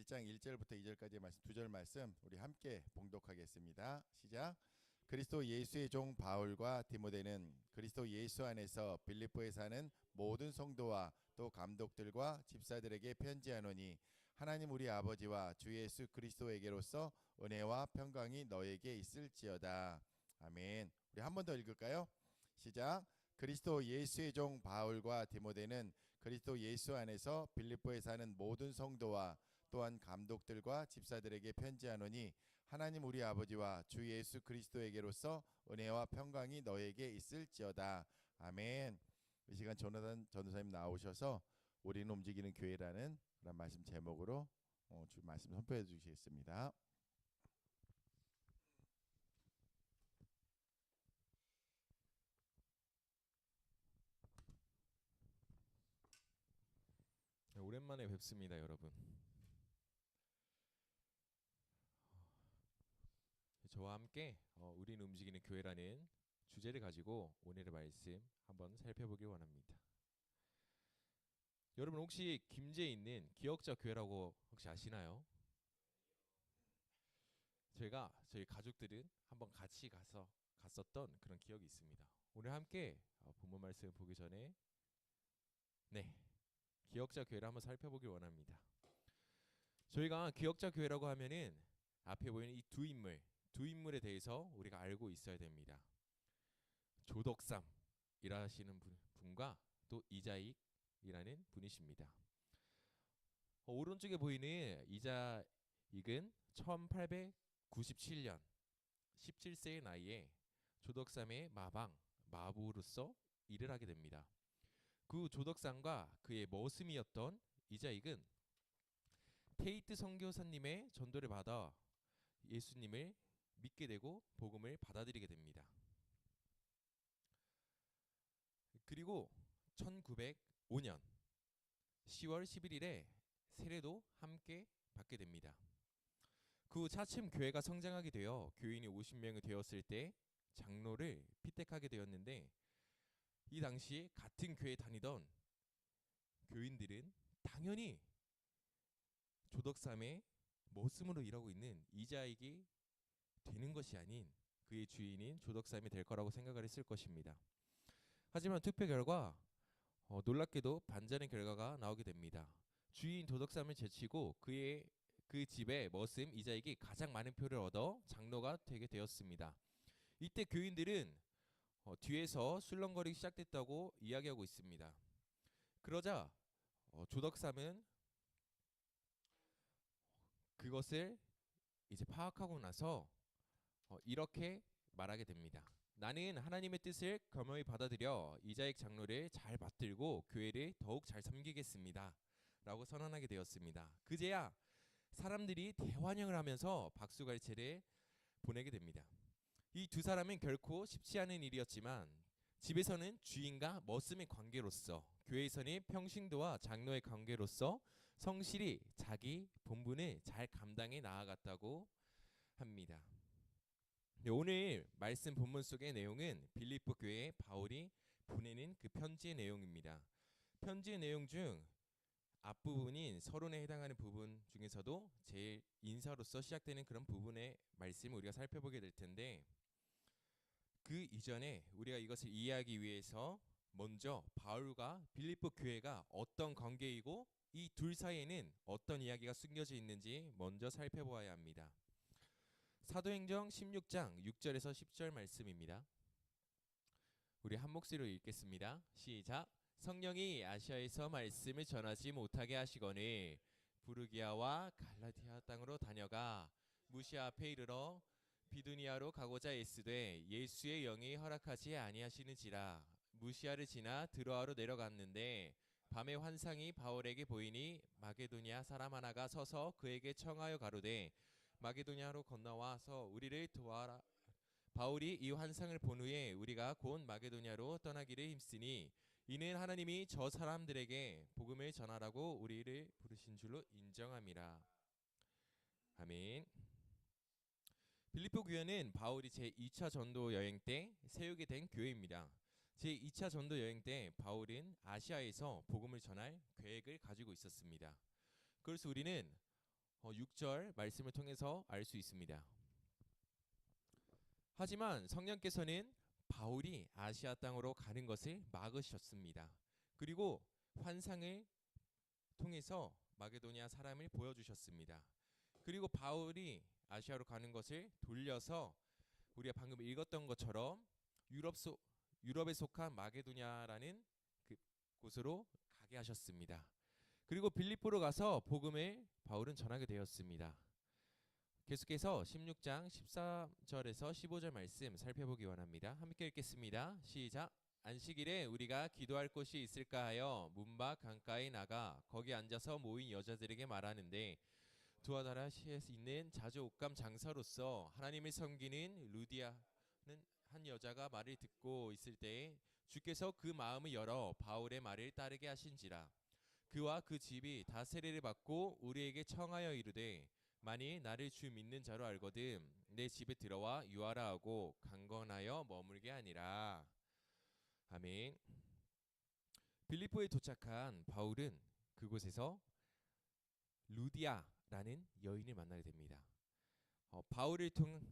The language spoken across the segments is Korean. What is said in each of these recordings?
1장 1절부터 2절까지의 말씀, 2절 말씀 우리 함께 봉독하겠습니다. 시작. 그리스도 예수의 종 바울과 디모데는 그리스도 예수 안에서 빌립보에 사는 모든 성도와 또 감독들과 집사들에게 편지하노니 하나님 우리 아버지와 주 예수 그리스도에게로서 은혜와 평강이 너에게 있을지어다. 아멘. 우리 한 번 더 읽을까요? 시작. 그리스도 예수의 종 바울과 디모데는 그리스도 예수 안에서 빌립보에 사는 모든 성도와 또한 감독들과 집사들에게 편지하노니 하나님 우리 아버지와 주 예수 그리스도에게로서 은혜와 평강이 너에게 있을지어다. 아멘. 이 시간 조나단 전도사님 나오셔서 우리는 움직이는 교회라는 그런 말씀 제목으로 주 말씀 선포해 주시겠습니다. 오랜만에 뵙습니다, 여러분. 저와 함께 우리는 움직이는 교회라는 주제를 가지고 오늘의 말씀 한번 살펴보길 원합니다. 여러분 혹시 김제에 있는 기억자 교회라고 혹시 아시나요? 제가 저희 가족들은 한번 같이 갔었던 그런 기억이 있습니다. 오늘 함께 본문 말씀을 보기 전에 기억자 교회를 한번 살펴보길 원합니다. 저희가 기억자 교회라고 하면은 앞에 보이는 이 두 인물에 대해서 우리가 알고 있어야 됩니다. 조덕삼이라시는 분과 또 이자익이라는 분이십니다. 오른쪽에 보이는 이자익은 1897년 17세의 나이에 조덕삼의 마부로서 일을 하게 됩니다. 그 조덕삼과 그의 머슴이었던 이자익은 테이트 선교사님의 전도를 받아 예수님을 믿게 되고 복음을 받아들이게 됩니다. 그리고 1905년 10월 11일에 세례도 함께 받게 됩니다. 그 후 차츰 교회가 성장하게 되어 교인이 50명이 되었을 때 장로를 피택하게 되었는데, 이 당시 같은 교회에 다니던 교인들은 당연히 조덕삼의 머슴으로 일하고 있는 이자익이 되는 것이 아닌 그의 주인인 조덕삼이 될 거라고 생각을 했을 것입니다. 하지만 투표 결과 놀랍게도 반전의 결과가 나오게 됩니다. 주인 조덕삼을 제치고 그 집의 머슴 이자익이 가장 많은 표를 얻어 장로가 되게 되었습니다. 이때 교인들은 뒤에서 술렁거리기 시작됐다고 이야기하고 있습니다. 그러자 조덕삼은 그것을 이제 파악하고 나서 이렇게 말하게 됩니다. 나는 하나님의 뜻을 겸허히 받아들여 이자익 장로를 잘 받들고 교회를 더욱 잘 섬기겠습니다 라고 선언하게 되었습니다. 그제야 사람들이 대환영을 하면서 박수갈채를 보내게 됩니다. 이 두 사람은 결코 쉽지 않은 일이었지만 집에서는 주인과 머슴의 관계로서, 교회에서는 평신도와 장로의 관계로서 성실히 자기 본분을 잘 감당해 나아갔다고 합니다. 오늘 말씀 본문 속의 내용은 빌립보 교회에 바울이 보내는 그 편지의 내용입니다. 편지의 내용 중 앞부분인 서론에 해당하는 부분 중에서도 제일 인사로서 시작되는 그런 부분의 말씀을 우리가 살펴보게 될 텐데, 그 이전에 우리가 이것을 이해하기 위해서 먼저 바울과 빌립보 교회가 어떤 관계이고 이 둘 사이에는 어떤 이야기가 숨겨져 있는지 먼저 살펴보아야 합니다. 사도행전 16장 6절에서 10절 말씀입니다. 우리 한 목소리로 읽겠습니다. 시작. 성령이 아시아에서 말씀을 전하지 못하게 하시거늘 부르기아와 갈라디아 땅으로 다녀가 무시아 앞에 이르러 비두니아로 가고자 애쓰되 예수의 영이 허락하지 아니하시는지라. 무시아를 지나 드로아로 내려갔는데 밤에 환상이 바울에게 보이니 마게도니아 사람 하나가 서서 그에게 청하여 가로되 마게도니아로 건너와서 우리를 도와라. 바울이 이 환상을 본 후에 우리가 곧 마게도니아로 떠나기를 힘쓰니 이는 하나님이 저 사람들에게 복음을 전하라고 우리를 부르신 줄로 인정함이라. 아멘. 빌립보 교회는 바울이 제2차 전도 여행 때 세우게 된 교회입니다. 제2차 전도 여행 때 바울은 아시아에서 복음을 전할 계획을 가지고 있었습니다. 그래서 우리는 6절 말씀을 통해서 알 수 있습니다. 하지만 성령께서는 바울이 아시아 땅으로 가는 것을 막으셨습니다. 그리고 환상을 통해서 마게도니아 사람을 보여주셨습니다. 그리고 바울이 아시아로 가는 것을 돌려서 우리가 방금 읽었던 것처럼 유럽에 속한 마게도니아라는 그 곳으로 가게 하셨습니다. 그리고 빌립보로 가서 복음을 바울은 전하게 되었습니다. 계속해서 16장 14절에서 15절 말씀 살펴보기 원합니다. 함께 읽겠습니다. 시작. 안식일에 우리가 기도할 곳이 있을까 하여 문 밖 강가에 나가 거기 앉아서 모인 여자들에게 말하는데 두아다라시에 있는 자주 옷감 장사로서 하나님을 섬기는 루디아는 한 여자가 말을 듣고 있을 때에 주께서 그 마음을 열어 바울의 말을 따르게 하신지라. 그와 그 집이 다 세례를 받고 우리에게 청하여 이르되 만일 나를 주 믿는 자로 알거든 내 집에 들어와 유하라 하고 강건하여 머물게 하니라. 아멘. 빌립보에 도착한 바울은 그곳에서 루디아라는 여인을 만나게 됩니다. 바울을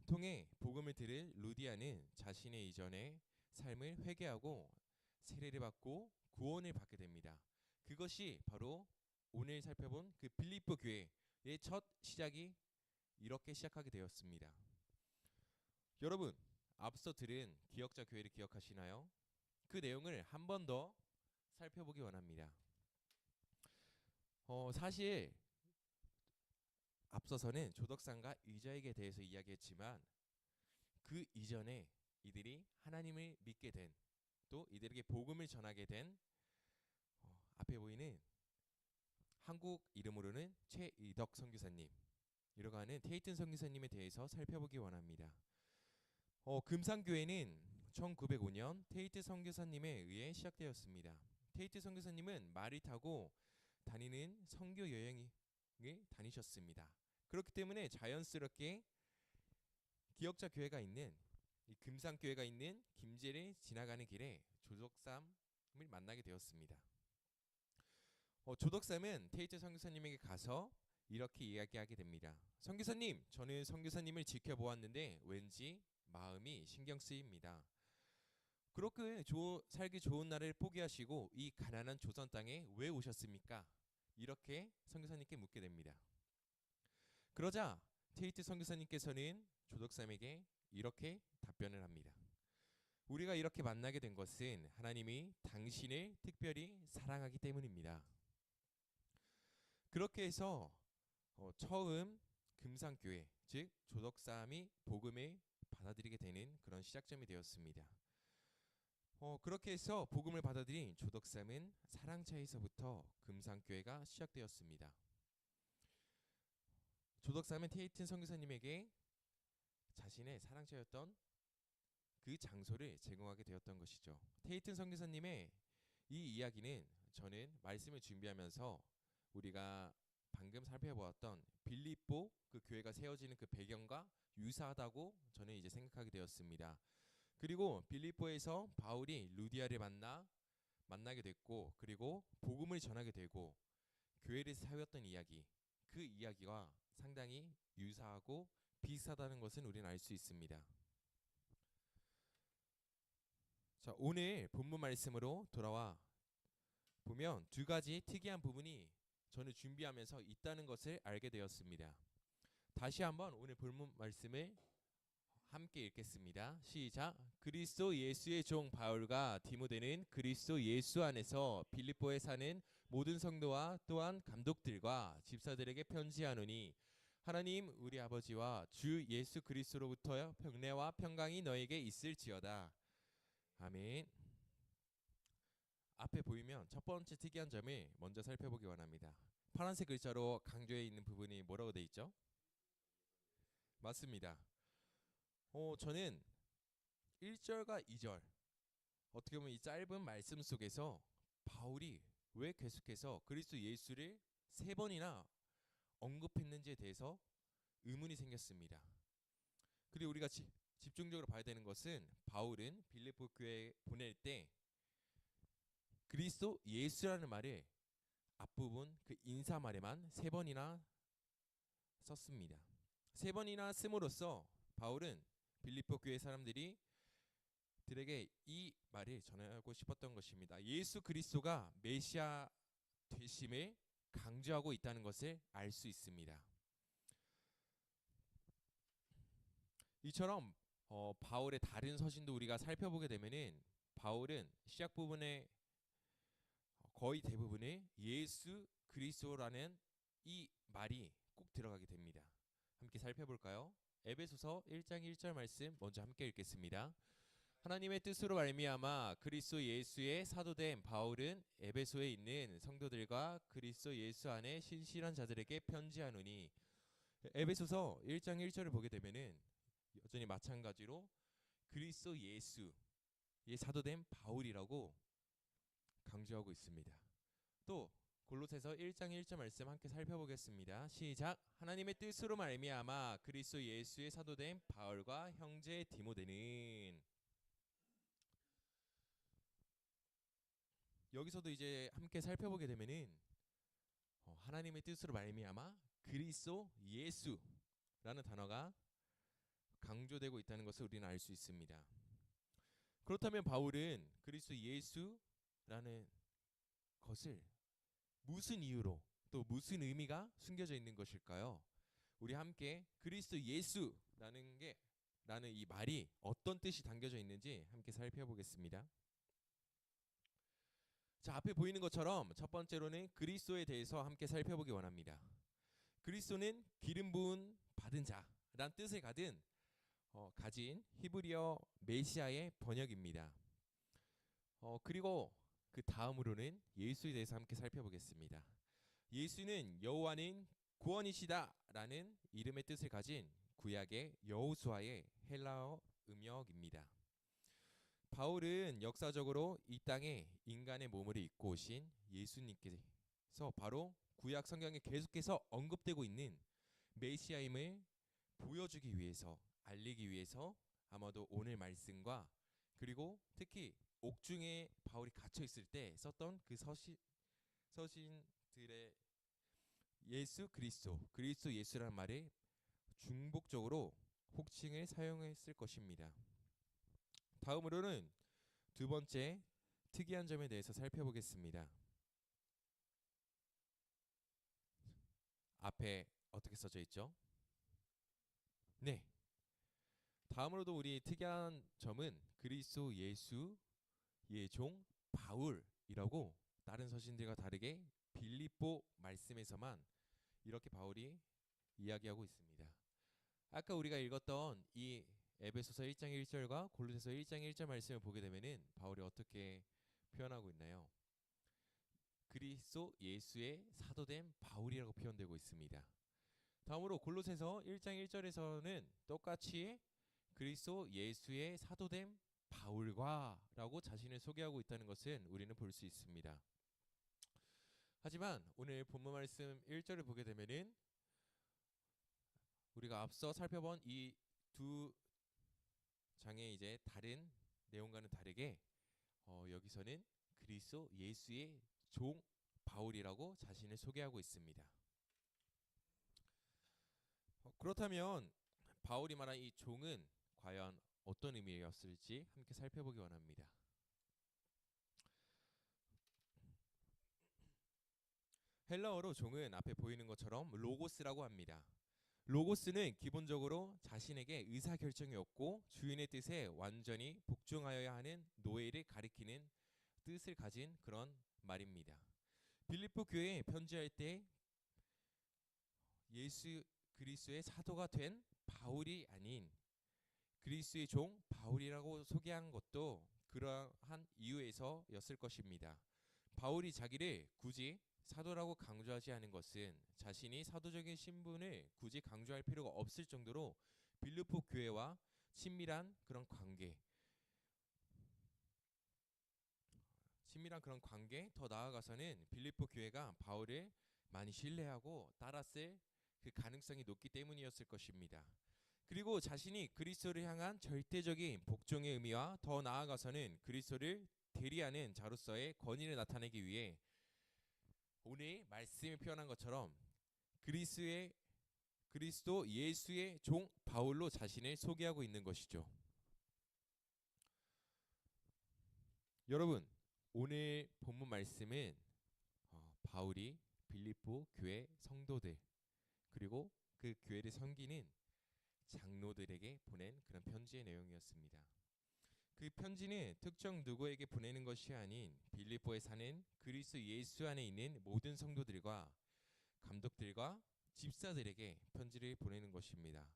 통해 복음을 들을 루디아는 자신의 이전의 삶을 회개하고 세례를 받고 구원을 받게 됩니다. 그것이 바로 오늘 살펴본 그 빌립보 교회의 첫 시작이 이렇게 시작하게 되었습니다. 여러분, 앞서 들은 기역자 교회를 기억하시나요? 그 내용을 한 번 더 살펴보기 원합니다. 사실 앞서서는 조덕산과 의자에게 대해서 이야기했지만 그 이전에 이들이 하나님을 믿게 된, 또 이들에게 복음을 전하게 된 앞에 보이는 한국 이름으로는 최이덕 선교사님, 이라고 하는 테이튼 선교사님에 대해서 살펴보기 원합니다. 금산교회는 1905년 테이트 선교사님에 의해 시작되었습니다. 테이트 선교사님은 말을 타고 다니는 선교 여행을 다니셨습니다. 그렇기 때문에 자연스럽게 기역자 교회가 있는 이 금산교회가 있는 김제를 지나가는 길에 조덕삼을 만나게 되었습니다. 조덕삼은 테이트 선교사님에게 가서 이렇게 이야기하게 됩니다. 선교사님, 저는 선교사님을 지켜보았는데 왠지 마음이 신경 쓰입니다. 그렇게 살기 좋은 날을 포기하시고 이 가난한 조선 땅에 왜 오셨습니까? 이렇게 선교사님께 묻게 됩니다. 그러자 테이트 선교사님께서는 조덕삼에게 이렇게 답변을 합니다. 우리가 이렇게 만나게 된 것은 하나님이 당신을 특별히 사랑하기 때문입니다. 그렇게 해서 처음 금산교회, 즉 조덕삼이 복음을 받아들이게 되는 그런 시작점이 되었습니다. 그렇게 해서 복음을 받아들인 조덕삼은 사랑차에서부터 금산교회가 시작되었습니다. 조덕삼은 테이튼 선교사님에게 자신의 사랑차였던 그 장소를 제공하게 되었던 것이죠. 테이튼 선교사님의 이 이야기는 저는 말씀을 준비하면서 우리가 방금 살펴보았던 빌립보 그 교회가 세워지는 그 배경과 유사하다고 저는 이제 생각하게 되었습니다. 그리고 빌립보에서 바울이 루디아를 만나게 됐고, 그리고 복음을 전하게 되고 교회를 세웠던 이야기, 그 이야기와 상당히 유사하고 비슷하다는 것은 우리는 알 수 있습니다. 자, 오늘 본문 말씀으로 돌아와 보면 두 가지 특이한 부분이 저는 준비하면서 있다는 것을 알게 되었습니다. 다시 한번 오늘 본문 말씀을 함께 읽겠습니다. 시작. 그리스도 예수의 종 바울과 디모데는 그리스도 예수 안에서 빌립보에 사는 모든 성도와 또한 감독들과 집사들에게 편지하노니 하나님 우리 아버지와 주 예수 그리스도로부터 평내와 평강이 너에게 있을지어다. 아멘. 앞에 보이면 첫 번째 특이한 점을 먼저 살펴보기 원합니다. 파란색 글자로 강조해 있는 부분이 뭐라고 돼 있죠? 맞습니다. 저는 1절과 2절 어떻게 보면 이 짧은 말씀 속에서 바울이 왜 계속해서 그리스도 예수를 3번이나 언급했는지에 대해서 의문이 생겼습니다. 그리고 우리가 집중적으로 봐야 되는 것은 바울은 빌립보 교회에 보낼 때 그리스도 예수라는 말을 앞부분 그 인사말에만 3번이나 썼습니다. 3번이나 씀으로써 바울은 빌립보 교회 사람들이 들에게 이 말을 전하고 싶었던 것입니다. 예수 그리스도가 메시아 되심을 강조하고 있다는 것을 알 수 있습니다. 이처럼 바울의 다른 서신도 우리가 살펴보게 되면은 바울은 시작 부분에 거의 대부분을 예수 그리스도라는 이 말이 꼭 들어가게 됩니다. 함께 살펴볼까요? 에베소서 1장 1절 말씀 먼저 함께 읽겠습니다. 하나님의 뜻으로 말미암아 그리스도 예수의 사도된 바울은 에베소에 있는 성도들과 그리스도 예수 안에 신실한 자들에게 편지하노니. 에베소서 1장 1절을 보게 되면은 여전히 마찬가지로 그리스도 예수의 사도된 바울이라고 강조하고 있습니다. 또 골로새서 1장 1절 말씀 함께 살펴보겠습니다. 시작. 하나님의 뜻으로 말미암아 그리스도 예수의 사도된 바울과 형제 디모데는. 여기서도 이제 함께 살펴보게 되면은 하나님의 뜻으로 말미암아 그리스도 예수라는 단어가 강조되고 있다는 것을 우리는 알 수 있습니다. 그렇다면 바울은 그리스도 예수라는 것을 무슨 이유로 또 무슨 의미가 숨겨져 있는 것일까요? 우리 함께 그리스도 예수라는 이 말이 어떤 뜻이 담겨져 있는지 함께 살펴보겠습니다. 자, 앞에 보이는 것처럼 첫 번째로는 그리스도에 대해서 함께 살펴보기 원합니다. 그리스도는 기름 부은 받은 자란 뜻을 가진 히브리어 메시아의 번역입니다. 그리고 그 다음으로는 예수에 대해서 함께 살펴보겠습니다. 예수는 여호와는 구원이시다라는 이름의 뜻을 가진 구약의 여호수아의 헬라어 음역입니다. 바울은 역사적으로 이 땅에 인간의 몸을 입고 오신 예수님께서 바로 구약 성경에 계속해서 언급되고 있는 메시아임을 보여주기 위해서, 알리기 위해서 아마도 오늘 말씀과 그리고 특히 옥중에 바울이 갇혀 있을 때 썼던 그 서신들의 예수 그리스도 예수라는 말에 중복적으로 혹칭을 사용했을 것입니다. 다음으로는 두 번째 특이한 점에 대해서 살펴보겠습니다. 앞에 어떻게 써져 있죠? 네. 다음으로도 우리 특이한 점은 그리스도 예수의 종 바울이라고 다른 서신들과 다르게 빌립보 말씀에서만 이렇게 바울이 이야기하고 있습니다. 아까 우리가 읽었던 이 에베소서 1장 1절과 골로새서 1장 1절 말씀을 보게 되면은 바울이 어떻게 표현하고 있나요? 그리스도 예수의 사도된 바울이라고 표현되고 있습니다. 다음으로 골로새서 1장 1절에서는 똑같이 그리스도 예수의 사도된 바울과라고 자신을 소개하고 있다는 것은 우리는 볼 수 있습니다. 하지만 오늘 본문 말씀 1절을 보게 되면은 우리가 앞서 살펴본 이 두 장의 이제 다른 내용과는 다르게 여기서는 그리스도 예수의 종 바울이라고 자신을 소개하고 있습니다. 그렇다면 바울이 말한 이 종은 과연 어떤 의미였을지 함께 살펴보기 원합니다. 헬라어로 종은 앞에 보이는 것처럼 로고스라고 합니다. 로고스는 기본적으로 자신에게 의사결정이 없고 주인의 뜻에 완전히 복종하여야 하는 노예를 가리키는 뜻을 가진 그런 말입니다. 빌립보 교회에 편지할 때 예수 그리스도의 사도가 된 바울이 아닌 그리스도의 종 바울이라고 소개한 것도 그러한 이유에서였을 것입니다. 바울이 자기를 굳이 사도라고 강조하지 않은 것은 자신이 사도적인 신분을 굳이 강조할 필요가 없을 정도로 빌립보 교회와 친밀한 그런 관계, 더 나아가서는 빌립보 교회가 바울을 많이 신뢰하고 따랐을 그 가능성이 높기 때문이었을 것입니다. 그리고 자신이 그리스도를 향한 절대적인 복종의 의미와 더 나아가서는 그리스도를 대리하는 자로서의 권위를 나타내기 위해 오늘 말씀이 표현한 것처럼 그리스도 예수의 종 바울로 자신을 소개하고 있는 것이죠. 여러분, 오늘 본문 말씀은 바울이 빌립보 교회 성도들 그리고 그 교회를 섬기는 장로들에게 보낸 그런 편지의 내용이었습니다. 그 편지는 특정 누구에게 보내는 것이 아닌 빌립보에 사는 그리스도 예수 안에 있는 모든 성도들과 감독들과 집사들에게 편지를 보내는 것입니다.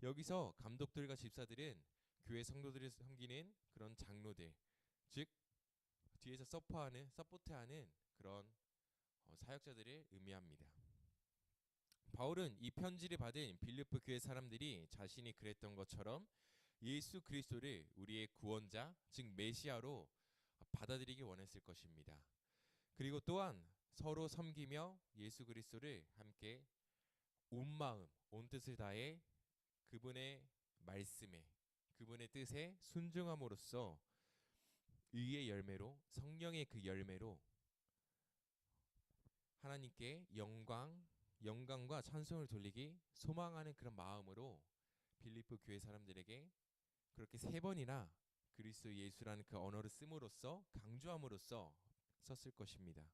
여기서 감독들과 집사들은 교회 성도들을 섬기는 그런 장로들, 즉 뒤에서 서포트하는 그런 사역자들을 의미합니다. 바울은 이 편지를 받은 빌립보 교회 사람들이 자신이 그랬던 것처럼 예수 그리스도를 우리의 구원자, 즉 메시아로 받아들이기 원했을 것입니다. 그리고 또한 서로 섬기며 예수 그리스도를 함께 온 마음, 온 뜻을 다해 그분의 말씀에, 그분의 뜻에 순종함으로써 의의 열매로, 성령의 그 열매로 하나님께 영광과 찬송을 돌리기 소망하는 그런 마음으로 빌립보 교회 사람들에게 그렇게 3번이나 그리스도 예수라는 그 언어를 씀으로써 강조함으로써 썼을 것입니다.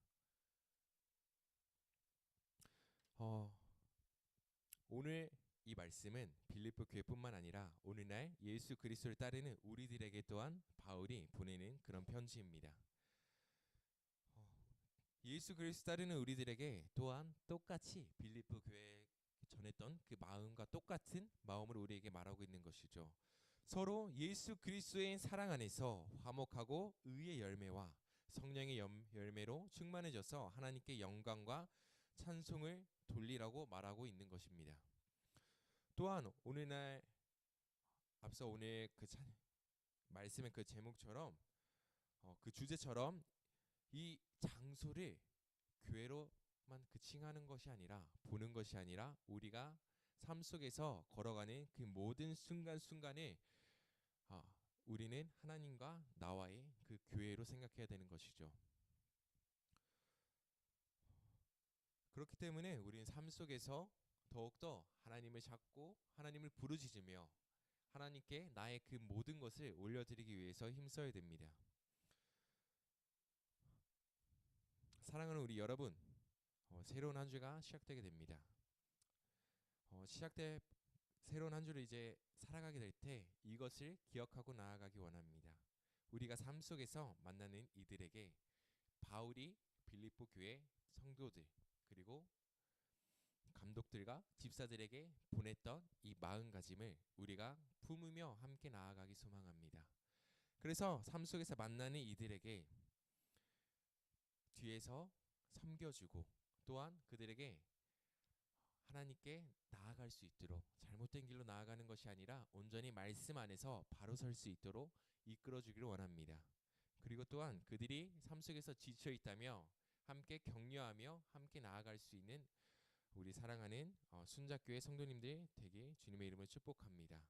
오늘 이 말씀은 빌립보 교회뿐만 아니라 오늘날 예수 그리스도를 따르는 우리들에게 또한 바울이 보내는 그런 편지입니다. 예수 그리스도 따르는 우리들에게 또한 똑같이 빌립보 교회에 전했던 그 마음과 똑같은 마음으로 우리에게 말하고 있는 것이죠. 서로 예수 그리스도의 사랑 안에서 화목하고 의의 열매와 성령의 열매로 충만해져서 하나님께 영광과 찬송을 돌리라고 말하고 있는 것입니다. 또한 오늘날 앞서 오늘 그 말씀의 그 제목처럼 그 주제처럼 이 장소를 교회로만 칭하는 것이 아니라 보는 것이 아니라 우리가 삶 속에서 걸어가는 그 모든 순간순간에 우리는 하나님과 나와의 그 교회로 생각해야 되는 것이죠. 그렇기 때문에 우리는 삶 속에서 더욱더 하나님을 찾고 하나님을 부르짖으며 하나님께 나의 그 모든 것을 올려드리기 위해서 힘써야 됩니다. 사랑하는 우리 여러분, 새로운 한 주가 시작되게 됩니다. 새로운 한 주를 이제 살아가게 될 때 이것을 기억하고 나아가기 원합니다. 우리가 삶 속에서 만나는 이들에게 바울이 빌립보 교회 성도들 그리고 감독들과 집사들에게 보냈던 이 마음가짐을 우리가 품으며 함께 나아가기 소망합니다. 그래서 삶 속에서 만나는 이들에게 뒤에서 섬겨주고 또한 그들에게 하나님께 나아갈 수 있도록 잘못된 길로 나아가는 것이 아니라 온전히 말씀 안에서 바로 설 수 있도록 이끌어주기를 원합니다. 그리고 또한 그들이 삶 속에서 지쳐 있다며 함께 격려하며 함께 나아갈 수 있는 우리 사랑하는 순자교회 성도님들 되기 주님의 이름으로 축복합니다.